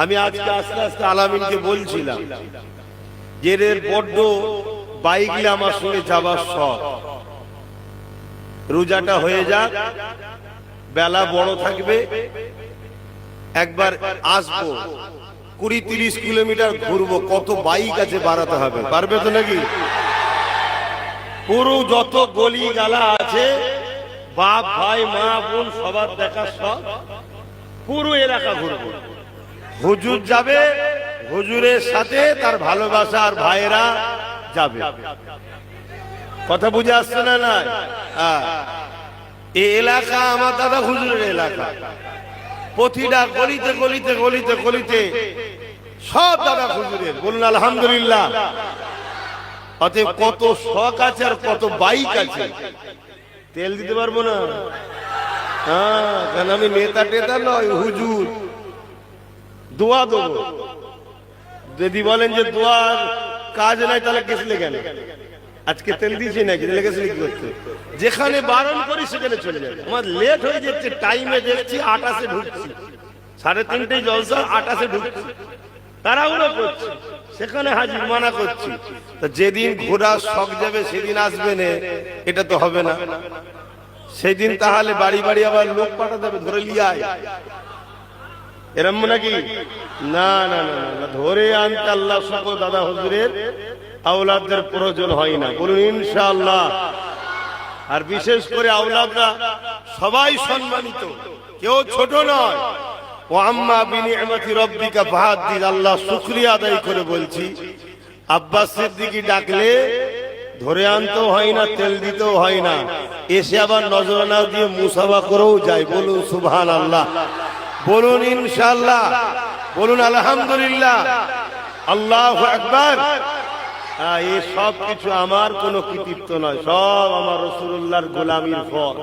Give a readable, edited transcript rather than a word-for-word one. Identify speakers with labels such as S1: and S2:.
S1: আমি আজকে আস্তে আস্তে আলামিনকে বলছিলাম যে এর বড্ড বাইকলে আমার সঙ্গে যাবার শখ, রোজাটা হয়ে যাক, বেলা বড় থাকবে, একবার আসবো, 20-30 কিলোমিটার ঘুরবো। কত বাইক আছে বাড়াতে হবে, পারবে তো নাকি? পুরো যত গলি গালা আছে, বাপ ভাই মা বোন সবার দেখার শখ, পুরো এলাকা ঘুরবো। হুজুর যাবে, হুজুরের সাথে তার ভালোবাসার ভাইয়েরা যাবে। কথা বুঝে আসছে না? না, এই এলাকা আমার দাদা হুজুরের এলাকা। প্রতিটা গলিতে গলিতে গলিতে গলিতে সব দাদা হুজুরের। বলুন আলহামদুলিল্লাহ। অতএব কত শখ আছে আর কত বাইক আছে, তেল দিতে পারবো না। হ্যাঁ, কেন আমি নেতা টেতা নয়, হুজুর। দোয়া দেবো, যদি বলেন যে দোয়ার কাজ নাই তাহলে গেছলে কেন? আজকে তেল দিয়েছি নাকি, তাহলে গেছলে কি করতে? যেখানে বারণ করি সেখানে চলে যাবে। আমার লেট হয়ে যাচ্ছে, টাইমে দেখছি 8টায় ঢুকছি, 3:30 জলসা, 8টায় ঢুকছি, তাড়াহুড়ো করছি, সেখানে হাজির, মানা করছি। তো যেদিন ঘোরার শখ যাবে সেদিন আসবে না, এটা তো হবে না। সেদিন তাহলে বাড়ি বাড়ি আবার লোক পাঠাতে হবে, ধরে লিয়ে আয়, এরম নাকি? না না না না, ধরে আনতে আল্লাহ সকল দাদা হুজুরের আওলাদদের প্রয়োজন হয় না। বলুন ইনশাআল্লাহ। আর বিশেষ করে আওলাদরা সবাই সম্মানিত, কেউ ছোট নয়। ও আম্মা বিনিআমাতি রাব্বিকা ফাহাদ্দিস, আল্লাহ শুকরিয়া আদায় করে বলছি, আব্বাস সিদ্দিকী ডাকলে ধরে আনতেও হয় না, তেল দিতেও হয় না, এসে আবার নজরানা দিয়ে মুসাফা করেও যায়। বলুন সুবহানাল্লাহ, বলুন ইনশাআল্লাহ, বলুন আলহামদুলিল্লাহ, আল্লাহু আকবার। এই সব কিছু আমার কোনো কৃতিত্ব নয়, সব আমার রাসূলুল্লাহর গোলামীর ফল।